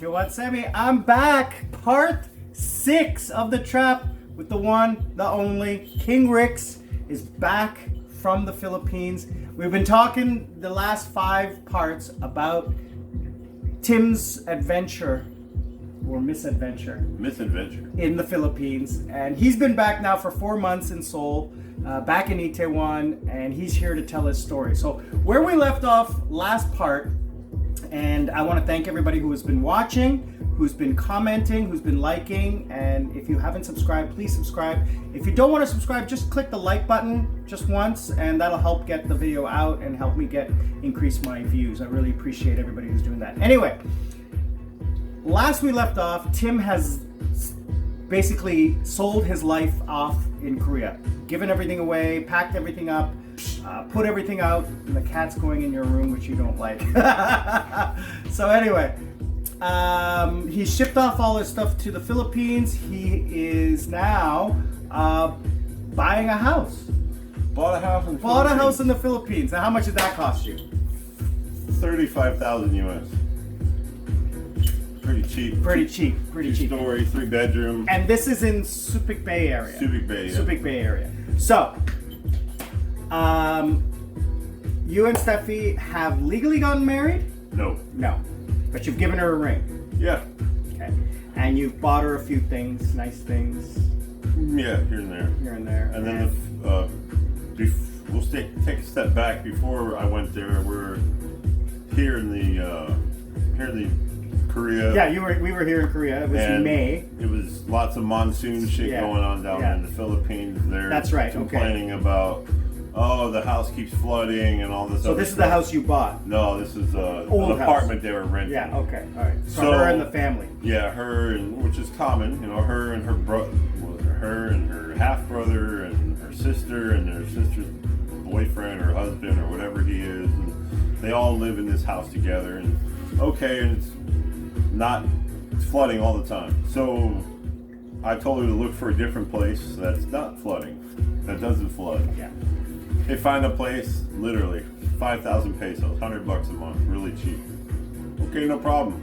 To what, Sammy? I'm back. Part 6 of the trap with the one, the only. King Rix is back from the Philippines. We've been talking the last 5 parts about Tim's adventure or misadventure in the Philippines, and he's been back now for 4 months in Seoul, back in Itaewon, and he's here to tell his story. So where we left off last part, and I want to thank everybody who has been watching, who's been commenting, who's been liking, and if you haven't subscribed, please subscribe. If you don't want to subscribe, just click the like button just once, and that'll help get the video out and help me increase my views. I really appreciate everybody who's doing that. Anyway, last we left off, Tim has basically sold his life off in Korea, given everything away, packed everything up, put everything out, and the cat's going in your room, which you don't like. So anyway, he shipped off all his stuff to the Philippines. He is now buying a house. Bought a house in the Philippines. Now, how much did that cost you? $35,000 US. Pretty cheap. Pretty cheap. 2-story, 3-bedroom. And this is in Subic Bay area. Subic Bay, yeah. Subic Bay area. So, you and Steffi have legally gotten married? No. No. But you've given her a ring? Yeah. Okay. And you've bought her a few things, nice things? Yeah, here and there. Here and there. And then we'll take a step back. Before I went there, we're here in the Korea. Yeah, we were here in Korea. It was in May. It was lots of monsoon shit going on down in the Philippines. They're That's right. Complaining about, oh, the house keeps flooding and all this. So this is the house you bought? No, this is an apartment they were renting. Yeah. Okay. All right. So her and the family. Yeah, her and which is common. You know, her and her half brother and her sister and their sister's boyfriend or husband or whatever he is. And they all live in this house together. And and it's flooding all the time. So I told her to look for a different place that's not flooding, that doesn't flood. Yeah. They find a place, literally 5,000 pesos, $100 a month, really cheap. Okay, no problem.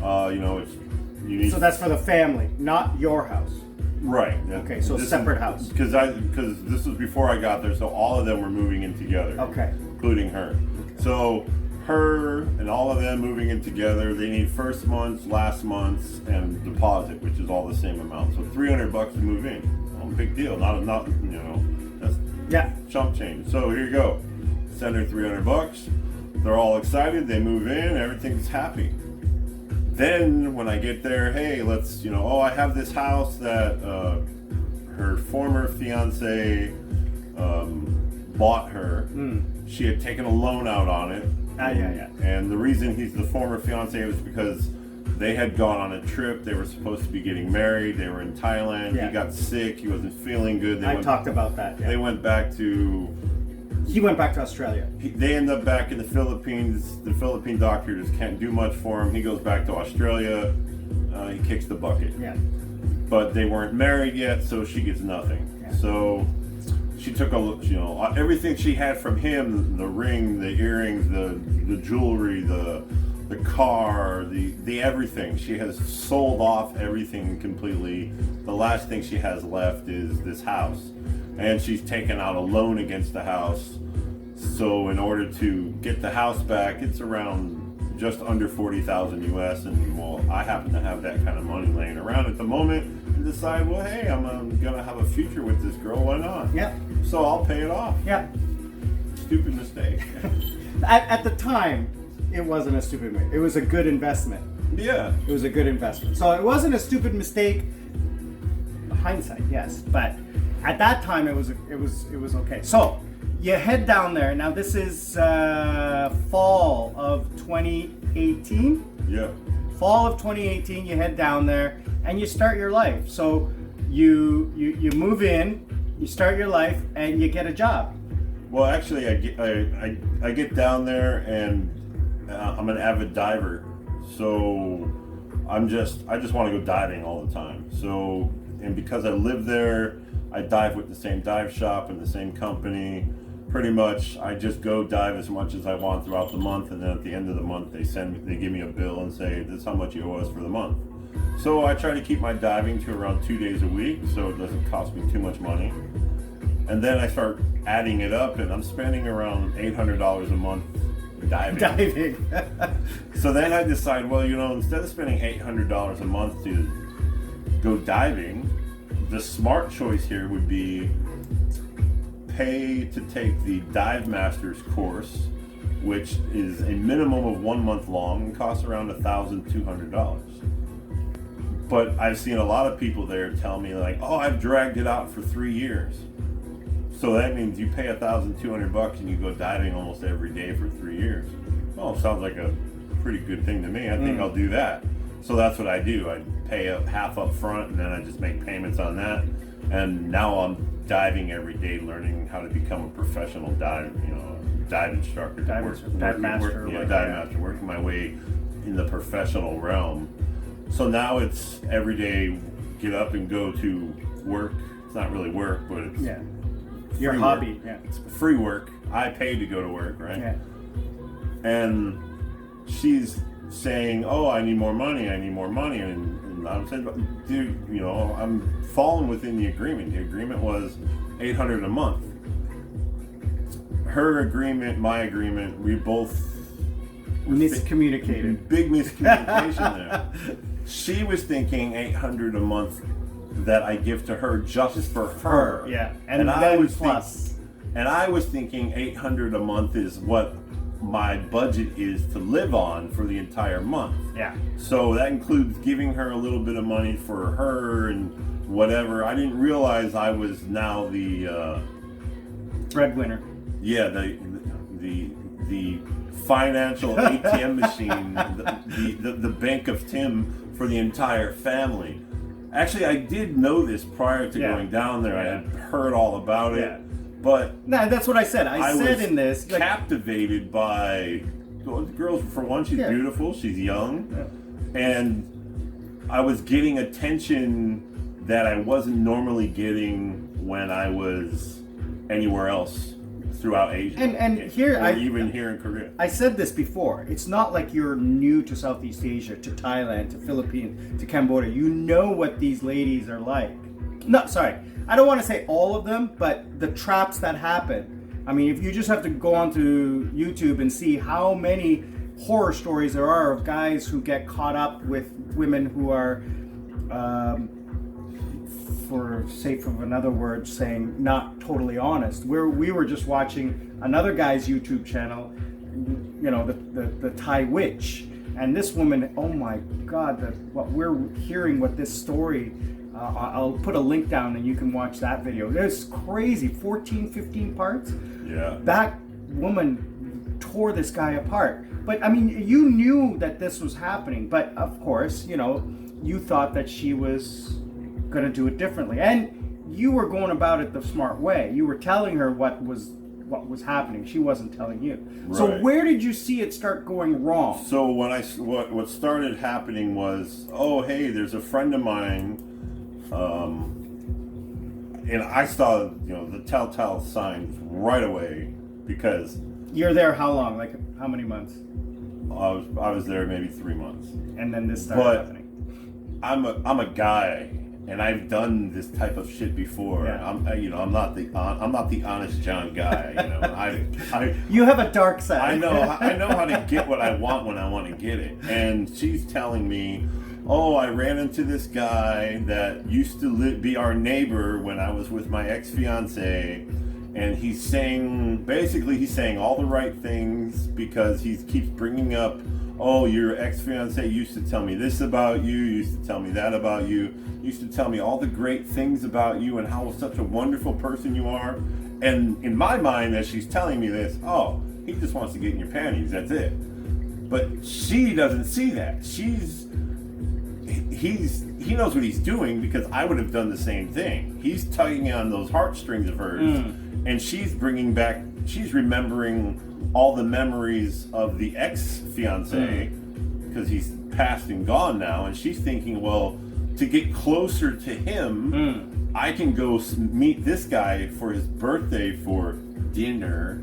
So that's for the family, not your house. Right. Okay, so separate house. Because this was before I got there, so all of them were moving in together. Okay. Including her. So her and all of them moving in together, they need first month's, last month's, and deposit, which is all the same amount. So $300 to move in. Well, big deal. Not that's chump change. So here you go. Send her $300. They're all excited. They move in. Everything's happy. Then when I get there, hey, let's I have this house that her former fiance bought her. She had taken a loan out on it. And the reason he's the former fiance was because they had gone on a trip. They were supposed to be getting married. They were in Thailand. He got sick. He wasn't feeling good. I talked about that. Yeah. They went back to... He went back to Australia. They end up back in the Philippines. The Philippine doctor just can't do much for him. He goes back to Australia. He kicks the bucket. Yeah. But they weren't married yet, so she gets nothing. Yeah. So she took everything she had from him, the ring, the earrings, the jewelry, the car, the everything. She has sold off everything completely. The last thing she has left is this house. And she's taken out a loan against the house. So in order to get the house back, it's around just under 40,000 US. And I happen to have that kind of money laying around at the moment and decide, well, hey, I'm gonna have a future with this girl. Why not? Yeah. So I'll pay it off. Yeah. Stupid mistake. At the time, it wasn't a stupid mistake. It was a good investment. Yeah. It was a good investment. So it wasn't a stupid mistake. Hindsight, yes, but at that time it was okay. So you head down there. Now this is fall of 2018. Yeah. Fall of 2018. You head down there and you start your life. So you move in, you start your life, and you get a job. Well, actually, I get down there and I'm an avid diver, so I just want to go diving all the time. So, and because I live there, I dive with the same dive shop and the same company. pretty much I just go dive as much as I want throughout the month, and then at the end of the month they give me a bill and say, this is how much you owe us for the month. So I try to keep my diving to around 2 days a week so it doesn't cost me too much money. And then I start adding it up, and I'm spending around $800 a month diving. So then I decide, well, instead of spending $800 a month to go diving, the smart choice here would be pay to take the Dive Masters course, which is a minimum of 1 month long and costs around $1,200. But I've seen a lot of people there tell me like, oh, I've dragged it out for 3 years. So that means you pay $1,200 and you go diving almost every day for 3 years. Well, sounds like a pretty good thing to me. I think I'll do that. So that's what I do. I pay up half up front, and then I just make payments on that. And now I'm diving every day, learning how to become a professional dive instructor. Dive master. Working my way in the professional realm. So now it's every day, get up and go to work. It's not really work, but it's your hobby. Yeah, it's free work. I pay to go to work, right? Yeah. And she's saying, "Oh, I need more money. I need more money." And I'm saying, "Dude, I'm falling within the agreement. The agreement was $800 a month. Her agreement, my agreement. We both miscommunicated. Big miscommunication there. She was thinking $800 a month that I give to her just for her. Yeah, and I was plus. And I was thinking $800 a month is what my budget is to live on for the entire month. Yeah. So that includes giving her a little bit of money for her and whatever. I didn't realize I was now the breadwinner. Yeah, the financial ATM machine, the bank of Tim for the entire family. Actually, I did know this prior to going down there. I had heard all about it. But no, that's what I said. I said in this, captivated by the girls. For one, she's beautiful. She's young, and I was getting attention that I wasn't normally getting when I was anywhere else throughout Asia. And here, even here in Korea. I said this before. It's not like you're new to Southeast Asia, to Thailand, to Philippines, to Cambodia. You know what these ladies are like. No, sorry. I don't want to say all of them, but the traps that happen. I mean, if you just have to go onto YouTube and see how many horror stories there are of guys who get caught up with women who are, for sake of another word, saying not totally honest. We were just watching another guy's YouTube channel, the Thai witch, and this woman. Oh my God! What we're hearing, what this story. I'll put a link down and you can watch that video. It's crazy, 14, 15 parts. Yeah. That woman tore this guy apart. But I mean, you knew that this was happening, but of course, you thought that she was gonna do it differently. And you were going about it the smart way. You were telling her what was happening. She wasn't telling you. Right. So where did you see it start going wrong? So what started happening was, oh hey, there's a friend of mine. And I saw, the telltale signs right away because you're there how long? Like how many months? I was there maybe 3 months. And then this started happening. I'm a guy, and I've done this type of shit before. Yeah. I'm not the honest John guy. You have a dark side. I know how to get what I want when I want to get it. And she's telling me, oh, I ran into this guy that used to be our neighbor when I was with my ex-fiance, and he's saying all the right things because he keeps bringing up, oh, your ex-fiance used to tell me this about you, used to tell me that about you, used to tell me all the great things about you and how such a wonderful person you are. And in my mind, as she's telling me this, oh, he just wants to get in your panties, that's it. But she doesn't see that. He knows what he's doing because I would have done the same thing. He's tugging on those heartstrings of hers, and she's remembering all the memories of the ex-fiance because he's passed and gone now, and she's thinking, well, to get closer to him, I can go meet this guy for his birthday for dinner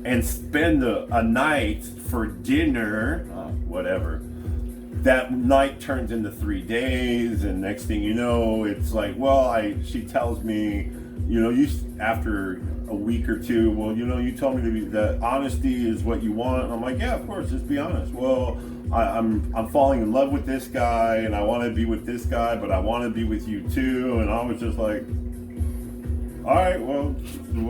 and spend a night for dinner, whatever. That night turns into 3 days, and next thing you know, it's like, well, she tells me, after a week or two, well, you told me that honesty is what you want. And I'm like, yeah, of course, just be honest. Well, I'm falling in love with this guy, and I want to be with this guy, but I want to be with you too. And I was just like, all right, well,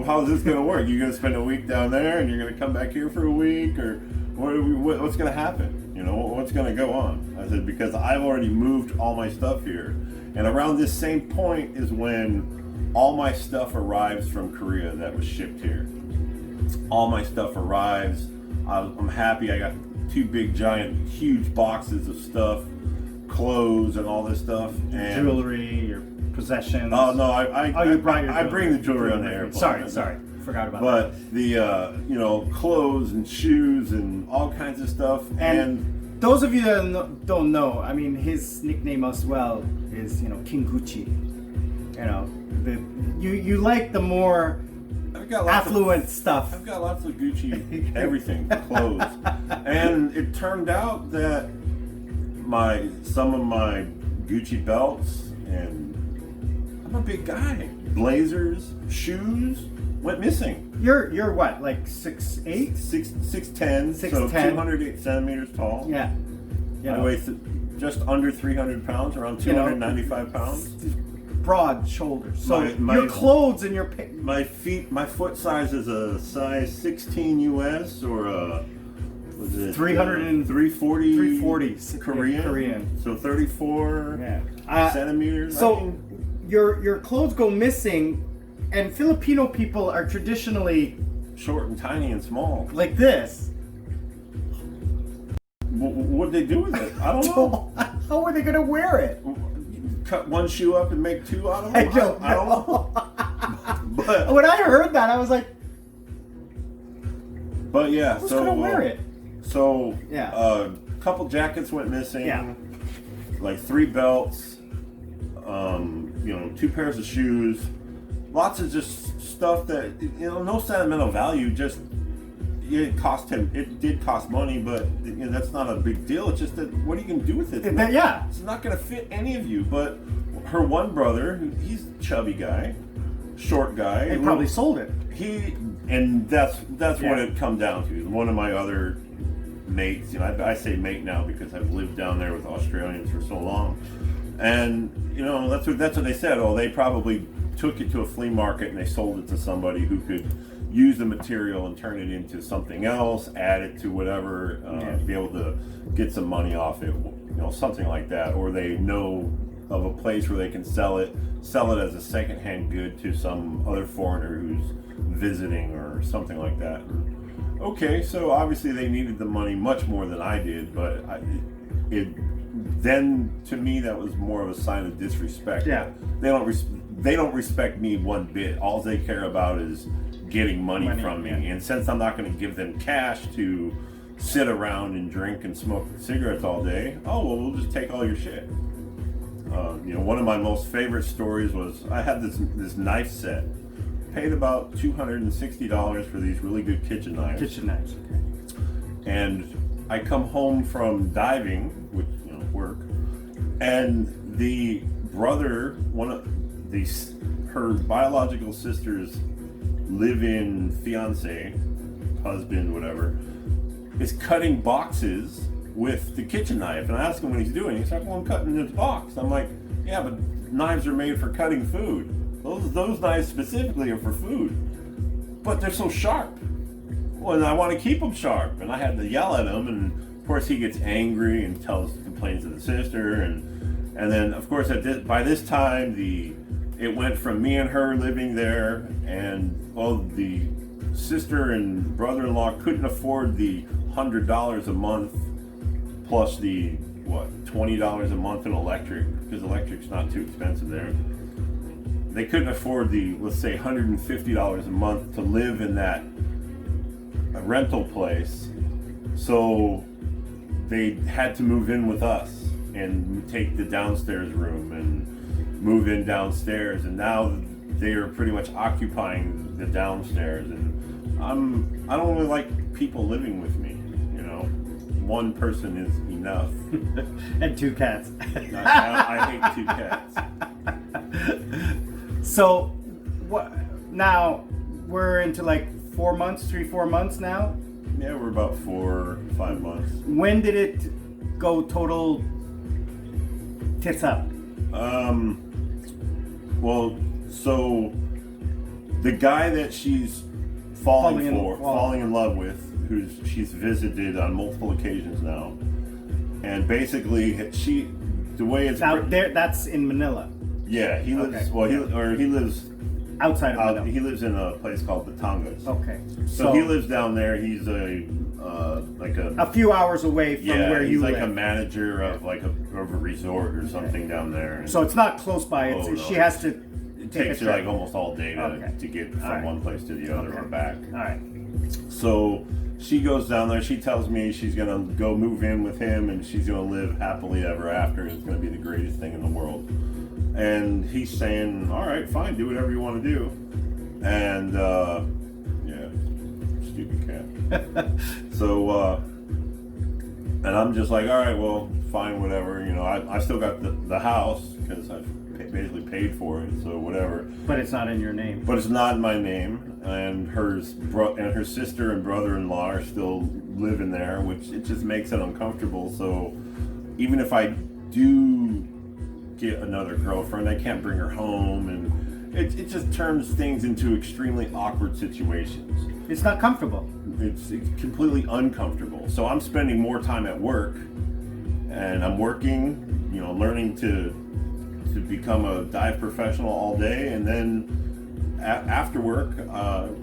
how's this going to work? You're going to spend a week down there, and you're going to come back here for a week, or what's going to happen? What's going to go on? I said, because I've already moved all my stuff here. And around this same point is when all my stuff arrives from Korea that was shipped here. All my stuff arrives. I'm happy. I got 2 big, giant, huge boxes of stuff, clothes and all this stuff. And jewelry, your possessions. Oh no, you brought your I bring the jewelry on the airplane. Sorry, forgot about that. But the clothes and shoes and all kinds of stuff. And those of you that don't know, I mean, his nickname as well is King Gucci. You like the more affluent stuff. I've got lots of Gucci everything, clothes, and it turned out that some of my Gucci belts, and I'm a big guy, blazers, shoes went missing. You're what, like 6'8"? 6'10", so 208 centimeters tall. Yeah. I weigh just under 300 pounds, around 295 pounds. Broad shoulders. So My your clothes and your my foot size is a size 16 US or a 340 Korean. So 34 centimeters. So your clothes go missing, and Filipino people are traditionally short and tiny and small. Like this. What'd they do with it? I don't know. How are they going to wear it? Cut one shoe up and make 2 out of them? I don't know. But when I heard that, I was like, but yeah, who's going to wear it? So, a couple jackets went missing. Yeah. Like 3 belts, 2 pairs of shoes, lots of just stuff that, no sentimental value, just, it did cost money, but that's not a big deal. It's just that, what are you going to do with it? It's not going to fit any of you. But her one brother, he's a chubby guy, short guy. He probably sold it. That's what it come down to. One of my other mates, I say mate now because I've lived down there with Australians for so long, and that's what they said. Oh, they probably took it to a flea market and they sold it to somebody who could use the material and turn it into something else, add it to whatever, be able to get some money off it, something like that. Or they know of a place where they can sell it as a secondhand good to some other foreigner who's visiting or something like that. Okay, so obviously they needed the money much more than I did, but then to me that was more of a sign of disrespect. Yeah. They don't respect me one bit. All they care about is getting money from me. And since I'm not going to give them cash to sit around and drink and smoke cigarettes all day, we'll just take all your shit. One of my most favorite stories was I had this knife set. Paid about $260 for these really good kitchen knives. Okay. And I come home from diving, which work, and the brother, her biological sister's live-in fiance, husband, whatever, is cutting boxes with the kitchen knife. And I ask him what he's doing. He's like, well, I'm cutting this box. I'm like, yeah, but knives are made for cutting food. Those knives specifically are for food, but they're so sharp. Well, and I want to keep them sharp, and I had to yell at him, and of course he gets angry and complains to the sister, and then of course by this time it went from me and her living there, and the sister and brother-in-law couldn't afford the $100 a month plus the $20 a month in electric, because electric's not too expensive there. They couldn't afford the, let's say, $150 a month to live in that rental place. So they had to move in with us and take the downstairs room and move in downstairs. And now they are pretty much occupying the downstairs, and I don't really like people living with me. You know, one person is enough. And 2 cats. I hate 2 cats. So, what? Now we're into like 4 months, 3-4 months now. Yeah, we're about 4 or 5 months. When did it go total tits up? Well, so the guy that she's falling in love with, she's visited on multiple occasions now, and basically the way it's out there. That's in Manila. Yeah, he lives. Okay. Well, he lives outside of Manila. He lives in a place called Batangas. Okay. So he lives down there. He's a few hours away from where you live. He's like a manager of a resort or something down there. So it's not close by. She has to. It takes her like almost all day to get from one place to the other or back. All right. So she goes down there. She tells me she's gonna go move in with him, and she's gonna live happily ever after. It's gonna be the greatest thing in the world. And he's saying, "All right, fine, do whatever you want to do." And yeah, stupid cat. So and I'm just like, "All right, well, fine, whatever." You know, I still got the house because I've basically paid for it, so whatever. But it's not in your name. But it's not in my name, and her sister and brother-in-law are still living there, which it just makes it uncomfortable. So even if I do get another girlfriend, I can't bring her home, and it just turns things into extremely awkward situations. It's not comfortable. It's completely uncomfortable. So I'm spending more time at work, and I'm working, you know, learning to become a dive professional all day, and then after work,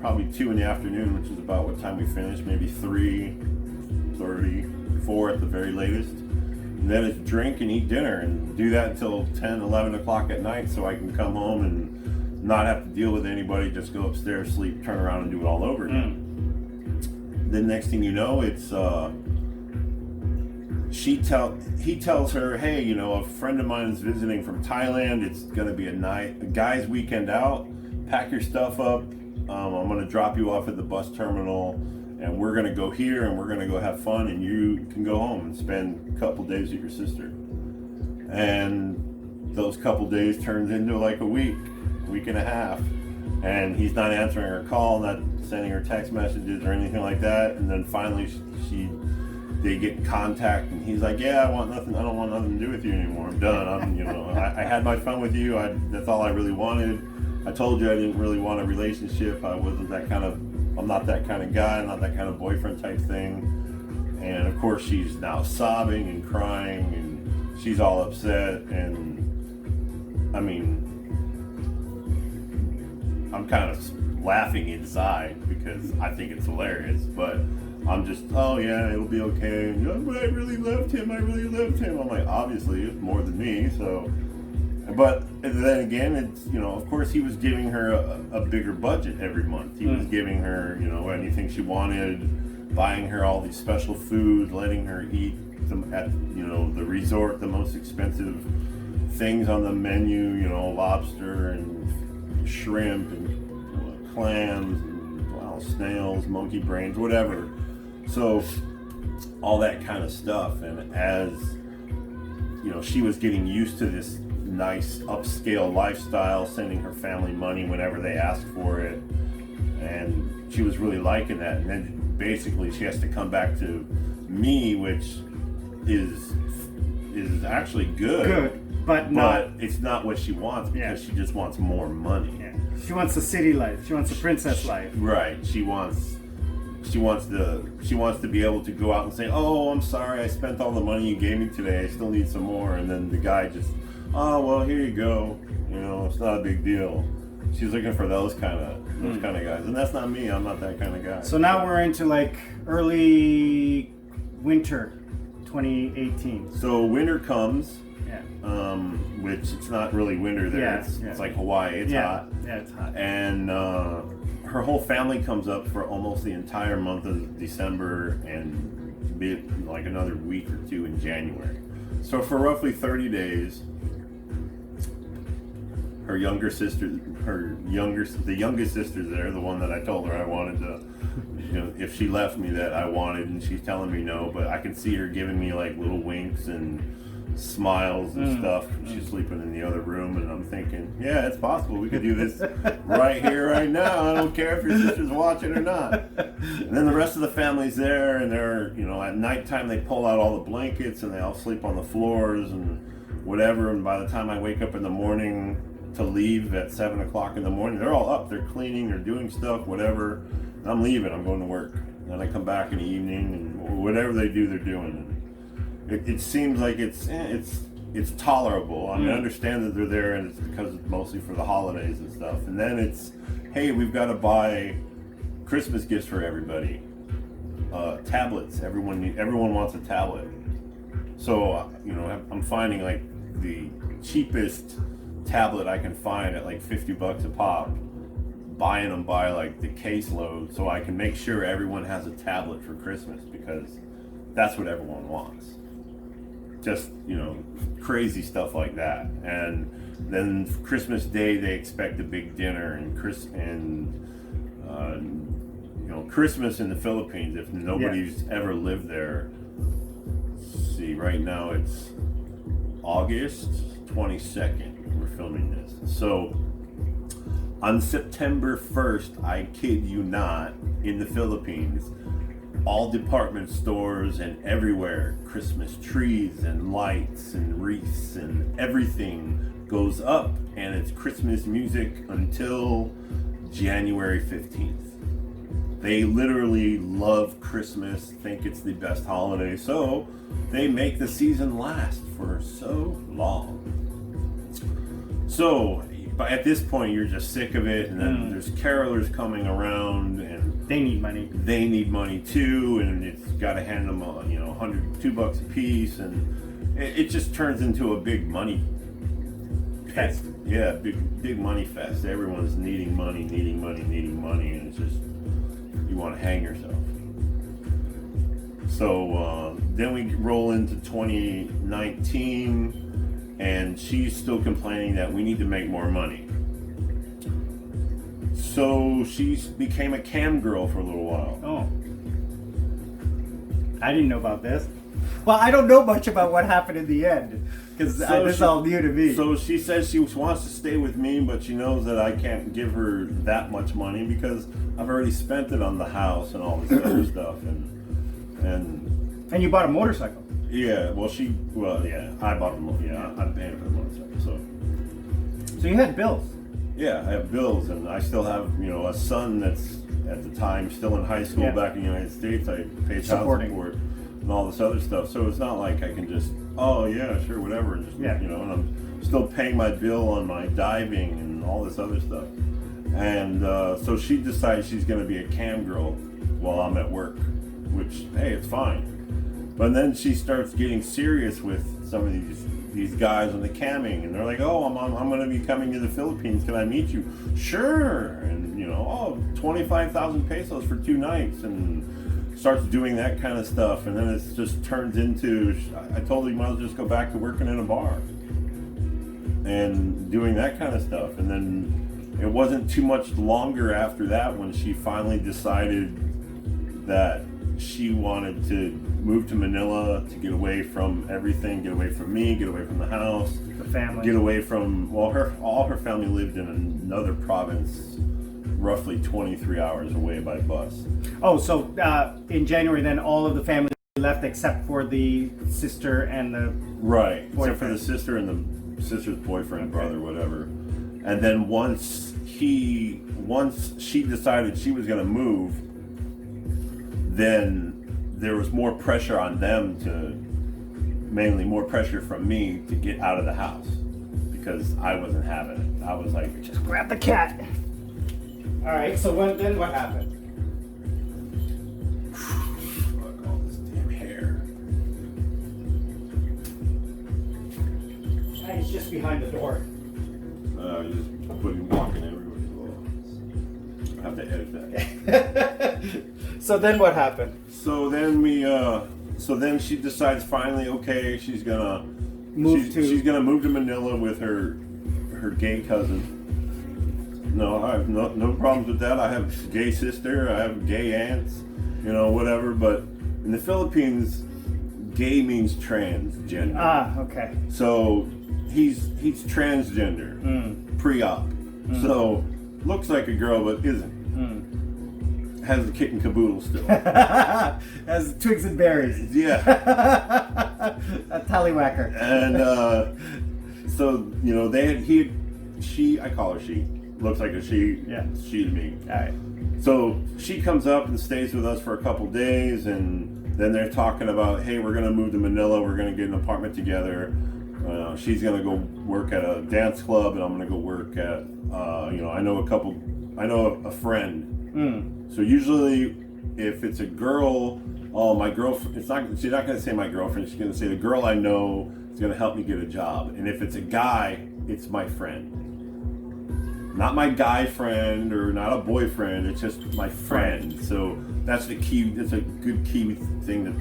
probably 2 in the afternoon, which is about what time we finish, maybe 3:30, 4 at the very latest. And then it's drink and eat dinner and do that until 10, 11 o'clock at night, so I can come home and not have to deal with anybody, just go upstairs, sleep, turn around and do it all over again. Then next thing you know, it's he tells her, "Hey, you know, a friend of mine is visiting from Thailand. It's going to be a guy's weekend out. Pack your stuff up. I'm going to drop you off at the bus terminal, and we're going to go here, and we're going to go have fun, and you can go home and spend a couple days with your sister." And those couple days turns into like a week and a half, and he's not answering her call, not sending her text messages or anything like that. And then finally they get in contact, and he's like, "Yeah, I don't want nothing to do with you anymore. I'm done. I had my fun with you. That's all I really wanted. I told you I didn't really want a relationship. I'm not that kind of guy, not that kind of boyfriend type thing." And of course she's now sobbing and crying, and she's all upset. And I mean, I'm kind of laughing inside because I think it's hilarious, but I'm just, "Oh yeah, it'll be okay. But I really loved him. I'm like, obviously, it's more than me. So, but then again, it's, you know, of course, he was giving her a bigger budget every month. He was giving her, you know, anything she wanted, buying her all these special foods, letting her eat them at, you know, the resort, the most expensive things on the menu, you know, lobster and shrimp and clams and snails, monkey brains, whatever." So all that kind of stuff. And as you know, she was getting used to this nice upscale lifestyle, sending her family money whenever they asked for it, and she was really liking that. And then basically she has to come back to me, which is actually good, but it's not what she wants, because she just wants more money. She wants the city life. She wants the princess life. Right. She wants to be able to go out and say, "Oh, I'm sorry, I spent all the money you gave me today. I still need some more." And then the guy just, "Oh, well, here you go. You know, it's not a big deal." She's looking for those kind of guys, and that's not me. I'm not that kind of guy. So now we're into like early winter, 2018. So winter comes. Which it's not really winter there. It's like Hawaii. It's hot. Yeah, it's hot. And her whole family comes up for almost the entire month of December, and be it like another week or 2 in January. So for roughly 30 days, her younger sister, the youngest sister's there, the one that I told her I wanted to, if she left me that I wanted, and she's telling me no, but I can see her giving me like little winks and smiles and stuff. She's sleeping in the other room, and I'm thinking, yeah, it's possible we could do this right here, right now. I don't care if your sister's watching or not. And then the rest of the family's there, and they're, at nighttime they pull out all the blankets and they all sleep on the floors and whatever. And by the time I wake up in the morning to leave at 7 o'clock in the morning, they're all up, they're cleaning, they're doing stuff, whatever. And I'm leaving, I'm going to work. And then I come back in the evening, and whatever they do, they're doing. It seems like it's tolerable. I mean, I understand that they're there, and it's because it's mostly for the holidays and stuff. And then it's, hey, we've got to buy Christmas gifts for everybody. Tablets. Everyone wants a tablet. So I'm finding like the cheapest tablet I can find at like $50 a pop. Buying them by like the caseload, so I can make sure everyone has a tablet for Christmas, because that's what everyone wants. Just crazy stuff like that. And then Christmas Day they expect a big dinner, and Christmas in the Philippines, if nobody's ever lived there, see, right now it's August 22nd we're filming this. So on September 1st, I kid you not, in the Philippines, all department stores and everywhere, Christmas trees and lights and wreaths and everything goes up, and it's Christmas music until January 15th. They literally love Christmas, think it's the best holiday, so they make the season last for so long. So, but at this point, you're just sick of it, and then there's carolers coming around, and they need money. They need money too, and it's got to hand them, $2 a piece, and it just turns into a big money fest. Yeah, big money fest. Everyone's needing money, and it's just, you want to hang yourself. So then we roll into 2019. And she's still complaining that we need to make more money. So she became a cam girl for a little while. Oh. I didn't know about this. Well, I don't know much about what happened in the end, because this is all new to me. So she says she wants to stay with me, but she knows that I can't give her that much money because I've already spent it on the house and all this other stuff. And you bought a motorcycle. Yeah, I bought a motorcycle. Yeah, I'm paying for the motorcycle. So you had bills. Yeah, I have bills, and I still have, a son that's at the time still in high school back in the United States. I pay child support and all this other stuff. So it's not like I can just, oh yeah, sure, whatever, and just, and I'm still paying my bill on my diving and all this other stuff. And so she decides she's going to be a cam girl while I'm at work, which, hey, it's fine. But then she starts getting serious with some of these guys on the camming, and they're like, "Oh, I'm going to be coming to the Philippines. Can I meet you?" Sure. And 25,000 pesos for 2 nights, and starts doing that kind of stuff. And then it just turns into, I told her you might as well just go back to working in a bar and doing that kind of stuff. And then it wasn't too much longer after that when she finally decided that she wanted to move to Manila to get away from everything, get away from me, get away from the house, the family, get away from, all her family lived in another province, roughly 23 hours away by bus. Oh, so in January then all of the family left except for the sister and the boyfriend. Except for the sister and the sister's boyfriend, brother, whatever. And then once she decided she was going to move, then there was more pressure on them mainly more pressure from me to get out of the house, because I wasn't having it. I was like, just grab the cat. All right, so then what happened? Fuck all this damn hair. He's just behind the door. You just put him walking everywhere. I have to edit that. So then what happened? So then she decides finally, okay, she's gonna move to Manila with her her gay cousin. No, I have no problems with that. I have a gay sister, I have gay aunts, you know, whatever. But in the Philippines, gay means transgender. Ah, okay. So he's transgender, pre-op. So looks like a girl but isn't. Has the kit and caboodle still. Has twigs and berries. Yeah. A tallywhacker. And so, you know, she, I call her she. Looks like a she. Yeah. She to me. All right. So she comes up and stays with us for a couple days, and then they're talking about, hey, we're gonna move to Manila. We're gonna get an apartment together. She's gonna go work at a dance club, and I'm gonna go work at, you know, I know a friend. So usually, if it's a girl, oh, my girlfriend. She's not gonna say my girlfriend. She's gonna say the girl I know is gonna help me get a job. And if it's a guy, it's my friend. Not my guy friend or not a boyfriend, it's just my friend. So that's the key, that's a good key thing to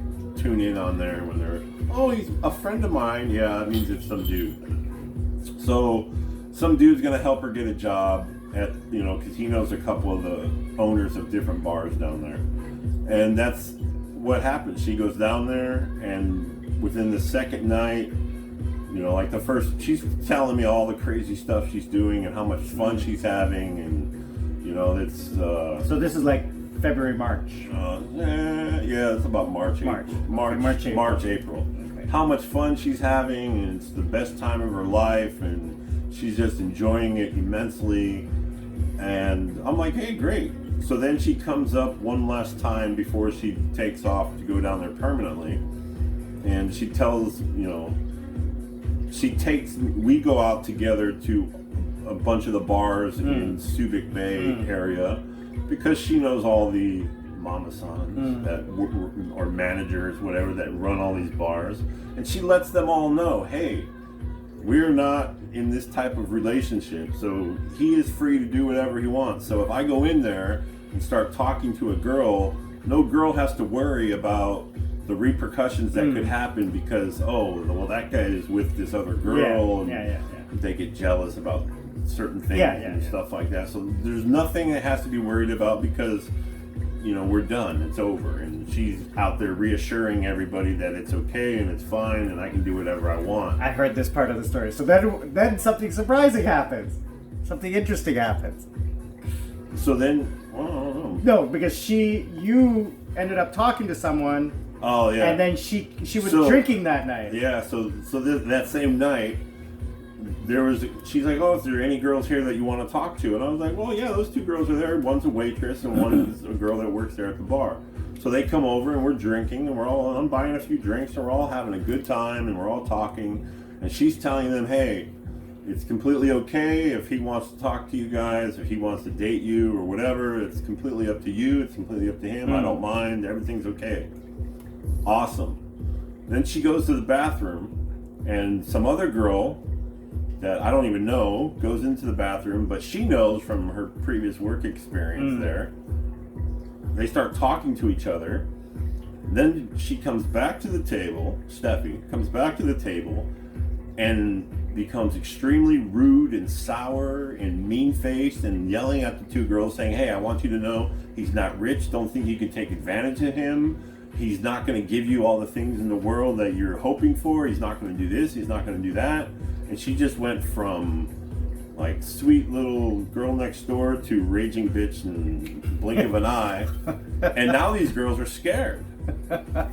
tune in on there when they're, oh, he's a friend of mine. Yeah, it means it's some dude. So some dude's gonna help her get a job at, you know, because he knows a couple of the owners of different bars down there. And that's what happens. She goes down there, and within the second night, you know, like the first, she's telling me all the crazy stuff she's doing and how much fun she's having, and you know, it's. So this is like February, March. Yeah, it's about March, April. March, April. Okay. How much fun she's having, and it's the best time of her life, and she's just enjoying it immensely. And I'm like, hey, great. So then she comes up one last time before she takes off to go down there permanently, and she tells, you know. We go out together to a bunch of the bars in Subic Bay area because she knows all the mama-sons or managers, whatever, that run all these bars. And she lets them all know, hey, we're not in this type of relationship, so he is free to do whatever he wants. So if I go in there and start talking to a girl, no girl has to worry about the repercussions that could happen because, oh, well, that guy is with this other girl, and they get jealous about certain things and stuff like that. So there's nothing that has to be worried about because, you know, we're done, it's over, and she's out there reassuring everybody that it's okay and it's fine and I can do whatever I want. I heard this part of the story. So then something surprising happens. Something interesting happens. So then, well, I don't know. No, because you ended up talking to someone. Oh yeah. And then she was drinking that night. Yeah. So that same night, she's like, oh, is there any girls here that you want to talk to? And I was like, well, yeah, those two girls are there. One's a waitress and one is a girl that works there at the bar. So they come over and we're drinking and I'm buying a few drinks and we're all having a good time and we're all talking. And she's telling them, hey, it's completely okay if he wants to talk to you guys, if he wants to date you or whatever. It's completely up to you. It's completely up to him. I don't mind. Everything's okay. Awesome. Then she goes to the bathroom and some other girl that I don't even know goes into the bathroom, but she knows from her previous work experience there. They start talking to each other. Then she comes back to the table, Steffi comes back to the table and becomes extremely rude and sour and mean-faced and yelling at the two girls saying, hey, I want you to know he's not rich. Don't think you can take advantage of him. He's not going to give you all the things in the world that you're hoping for. He's not going to do this. He's not going to do that. And she just went from like sweet little girl next door to raging bitch in the blink of an eye. And now these girls are scared.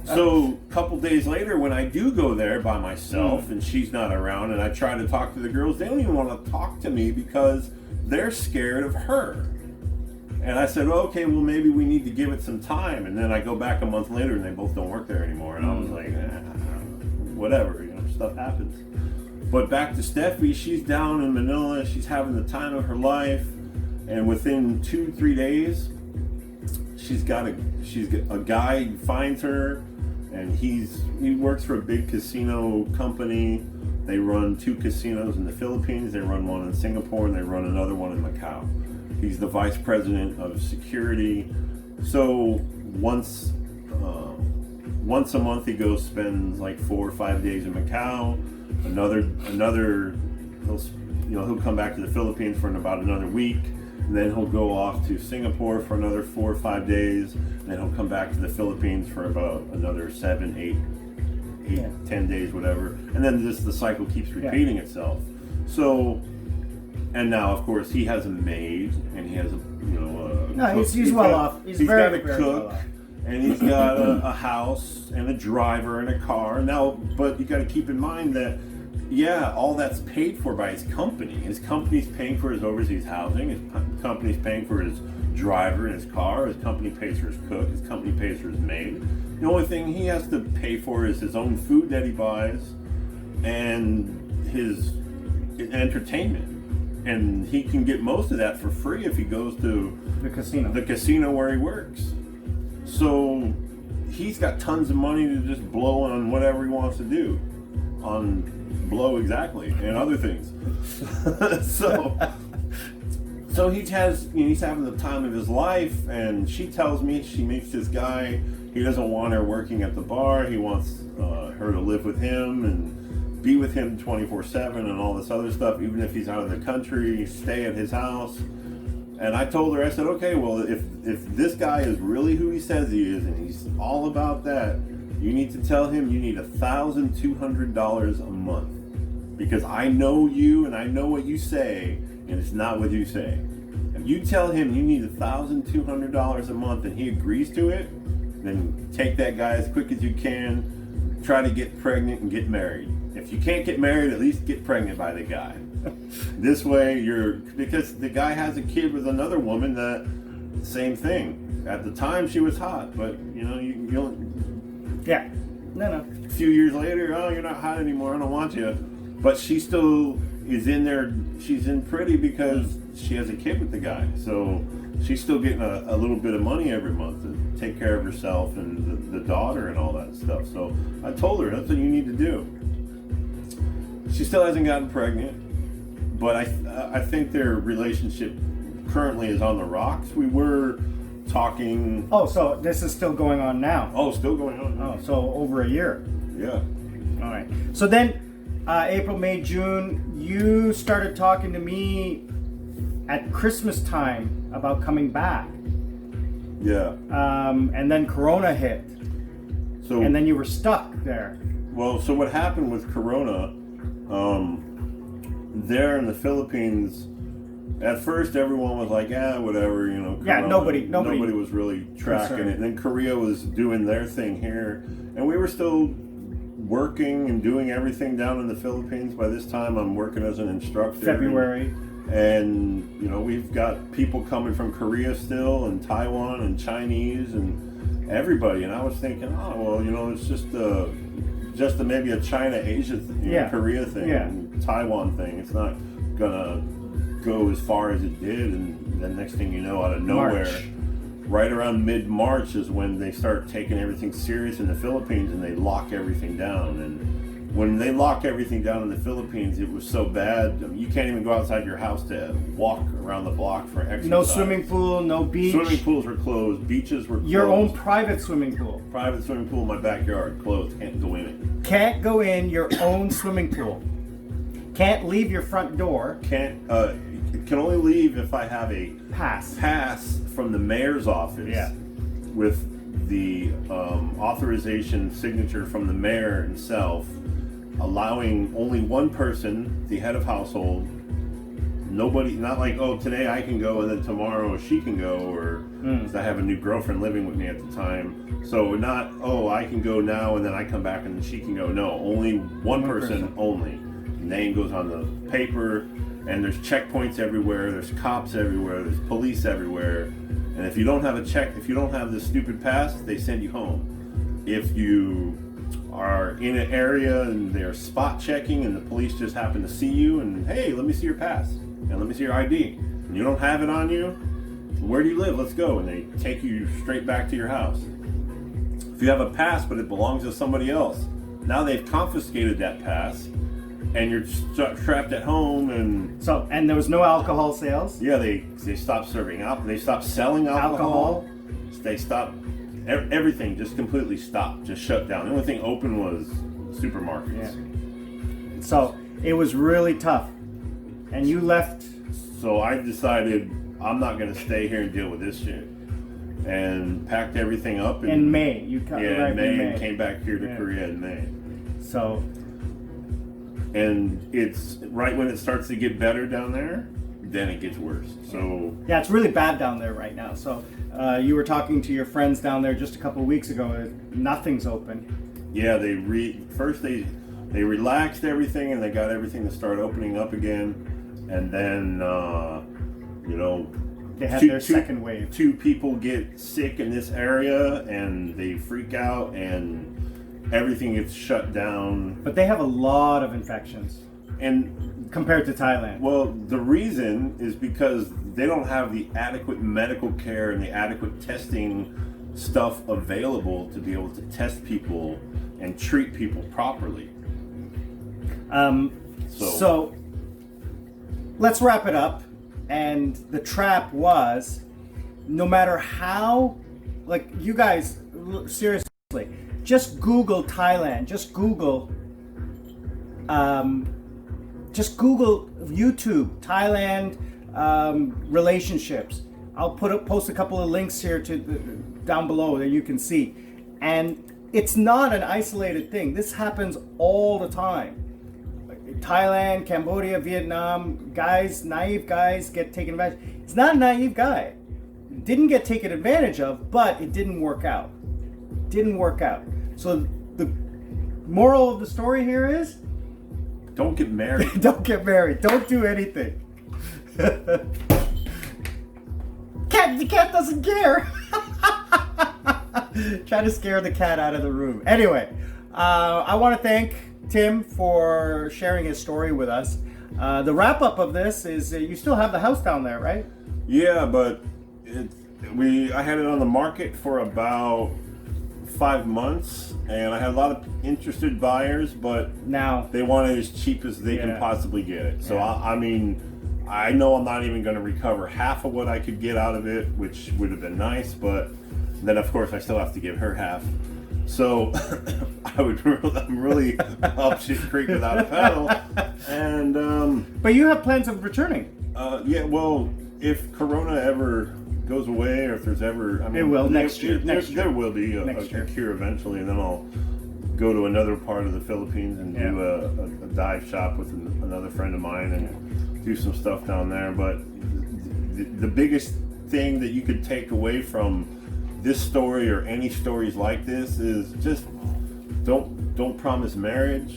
So a couple days later, when I do go there by myself and she's not around and I try to talk to the girls, they don't even want to talk to me because they're scared of her. And I said, well, okay, well, maybe we need to give it some time. And then I go back a month later and they both don't work there anymore. And I was like, whatever, you know, stuff happens. But back to Steffi, she's down in Manila. She's having the time of her life. And within 2-3 days, she's got a guy finds her, and he works for a big casino company. They run 2 casinos in the Philippines. They run one in Singapore, and they run another one in Macau. He's the vice president of security. So once a month he goes spends like 4 or 5 days in Macau. Another he'll he'll come back to the Philippines for about another week. And then he'll go off to Singapore for another 4 or 5 days. And then he'll come back to the Philippines for about another 7, 8, 10 days, whatever. And then the cycle keeps repeating itself. So, and now of course he has a maid, and he has he's well off. He's very, got a very cook, well off. and he's got a house and a driver and a car. Now, but you got to keep in mind that, yeah, all that's paid for by his company. His company's paying for his overseas housing. His company's paying for his driver and his car. His company pays for his cook. His company pays for his maid. The only thing he has to pay for is his own food that he buys and his entertainment. And he can get most of that for free if he goes to the casino where he works. So he's got tons of money to just blow on whatever he wants to do. Blow exactly, and other things. so he's having the time of his life, and she tells me she meets this guy. He doesn't want her working at the bar. He wants her to live with him and be with him 24/7 and all this other stuff. Even if he's out of the country, stay at his house. And I told her, I said, okay, well, if this guy is really who he says he is, and he's all about that, you need to tell him you need $1,200 a month, because I know you and I know what you say, and it's not what you say. If you tell him you need $1,200 a month and he agrees to it, then take that guy as quick as you can, try to get pregnant and get married. If you can't get married, at least get pregnant by the guy. This way because the guy has a kid with another woman that, same thing. At the time she was hot, but yeah. No. A few years later, oh, you're not hot anymore, I don't want you. But she still is in there, she's in pretty because she has a kid with the guy. So she's still getting a little bit of money every month to take care of herself and the daughter and all that stuff. So I told her, that's what you need to do. She still hasn't gotten pregnant, but I think their relationship currently is on the rocks. We were talking. Oh, so this is still going on now? Oh, still going on. Oh, so over a year. Yeah. All right. So then, April, May, June, you started talking to me at Christmas time about coming back. Yeah. And then Corona hit. So. And then you were stuck there. Well, so what happened with Corona? There in the Philippines, at first everyone was like, whatever, Corona, yeah, nobody was really tracking it. And then Korea was doing their thing here, and we were still working and doing everything down in the Philippines. By this time, I'm working as an instructor. February. And we've got people coming from Korea still, and Taiwan, and Chinese, and everybody. And I was thinking, it's just maybe a China-Asia Korea thing, and Taiwan thing. It's not gonna go as far as it did, and the next thing you know, out of nowhere, right around mid-March is when they start taking everything serious in the Philippines, and they lock everything down. And when they lock everything down in the Philippines, it was so bad, you can't even go outside your house to walk around the block for exercise. No swimming pool, no beach. Swimming pools were closed, beaches were closed. Your own private swimming pool. Private swimming pool in my backyard, closed, can't go in it. Can't go in your own swimming pool. Can't leave your front door. Can only leave if I have a pass from the mayor's office. Yeah. With the authorization signature from the mayor himself, allowing only one person, the head of household. Nobody, not like, today I can go and then tomorrow she can go, or because I have a new girlfriend living with me at the time. So not, I can go now and then I come back and then she can go. No, only one person only. Name goes on the paper, and there's checkpoints everywhere, there's cops everywhere, there's police everywhere. And if you don't have this stupid pass, they send you home. If you are in an area and they're spot checking and the police just happen to see you and, hey, let me see your pass and let me see your ID, and you don't have it on you, where do you live? Let's go. And they take you straight back to your house. If you have a pass but it belongs to somebody else, now they've confiscated that pass and you're trapped at home. And there was no alcohol sales? Yeah, they stopped serving alcohol. They stopped selling alcohol. They stopped. Everything just completely stopped, just shut down. The only thing open was supermarkets. Yeah. So it was really tough. And you left. So I decided I'm not going to stay here and deal with this shit, and packed everything up In May. You come in May, and May. came back here to Korea in May. So. And it's right when it starts to get better down there, then it gets worse. So yeah, it's really bad down there right now. So you were talking to your friends down there just a couple of weeks ago. Nothing's open. Yeah, first they relaxed everything and they got everything to start opening up again, and then they had their second wave. 2 people get sick in this area and they freak out and everything gets shut down. But they have a lot of infections, and compared to Thailand. Well, the reason is because they don't have the adequate medical care and the adequate testing stuff available to be able to test people and treat people properly. So let's wrap it up. And the trap was, no matter how, like, you guys, seriously, just Google Thailand. Just Google YouTube Thailand relationships. I'll post a couple of links here down below that you can see. And it's not an isolated thing. This happens all the time. Thailand, Cambodia, Vietnam, naive guys get taken advantage. It's not a naive guy. Didn't get taken advantage of, but it didn't work out. So the moral of the story here is, don't get married. Don't get married. Don't do anything. The cat doesn't care. Trying to scare the cat out of the room. Anyway, I want to thank Tim for sharing his story with us. The wrap up of this is you still have the house down there, right? Yeah, but I had it on the market for about 5 months, and I had a lot of interested buyers, but now they want it as cheap as they can possibly get it. So I mean, I know I'm not even going to recover half of what I could get out of it, which would have been nice, but then of course I still have to give her half. So I'm really up shit creek without a paddle. And but you have plans of returning. Yeah, well, if Corona ever goes away, or if there's ever, I mean, it will next year. There will be a cure eventually, and then I'll go to another part of the Philippines and do a dive shop with another friend of mine and do some stuff down there. But the biggest thing that you could take away from this story or any stories like this is just don't promise marriage.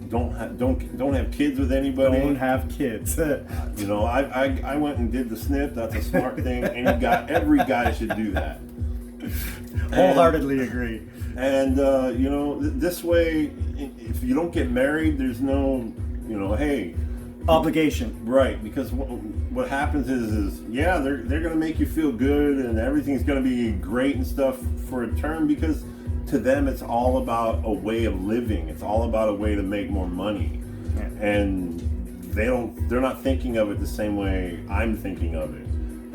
Don't have kids with anybody. Don't have kids. You know, I went and did the snip. That's a smart thing, and every guy should do that. Wholeheartedly agree. And you know, this way, if you don't get married, there's no, you know, hey, obligation. Right, because what happens is yeah, they're gonna make you feel good, and everything's gonna be great and stuff for a term, because to them it's all about a way of living. It's all about a way to make more money, and they're not thinking of it the same way I'm thinking of it.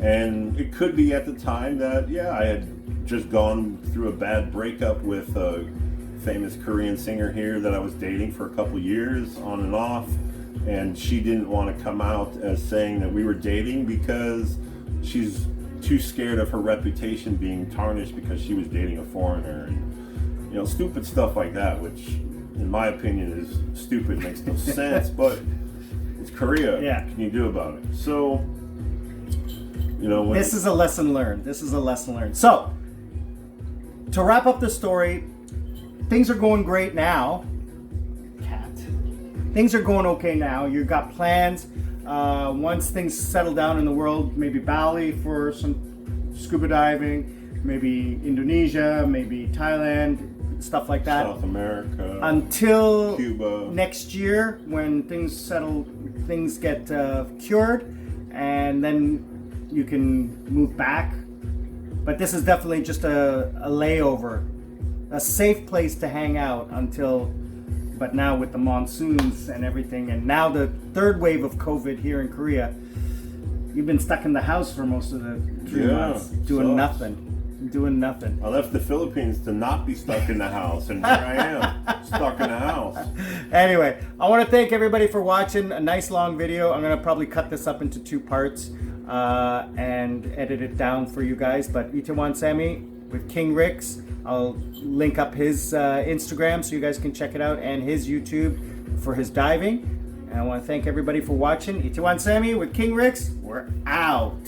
And it could be at the time that I had just gone through a bad breakup with a famous Korean singer here that I was dating for a couple years on and off, and she didn't want to come out as saying that we were dating because she's too scared of her reputation being tarnished because she was dating a foreigner, and you know, stupid stuff like that, which in my opinion is stupid, makes no sense, but it's Korea. Yeah. What can you do about it? So, you know, this is a lesson learned. So, to wrap up the story, things are going great now. Cat. Things are going okay now. You've got plans. Once things settle down in the world, maybe Bali for some scuba diving, maybe Indonesia, maybe Thailand, stuff like that. South America. Until Cuba. Next year, when things settle, things get cured, and then you can move back. But this is definitely just a layover, a safe place to hang out until, but now with the monsoons and everything, and now the third wave of COVID here in Korea, you've been stuck in the house for most of the 3 months doing nothing. Doing nothing. I left the Philippines to not be stuck in the house, and here I am, stuck in the house. Anyway, I want to thank everybody for watching a nice long video. I'm going to probably cut this up into 2 parts and edit it down for you guys. But Itawan Sammy with King Ricks, I'll link up his Instagram so you guys can check it out, and his YouTube for his diving. And I want to thank everybody for watching. Itawan Sammy with King Ricks, we're out.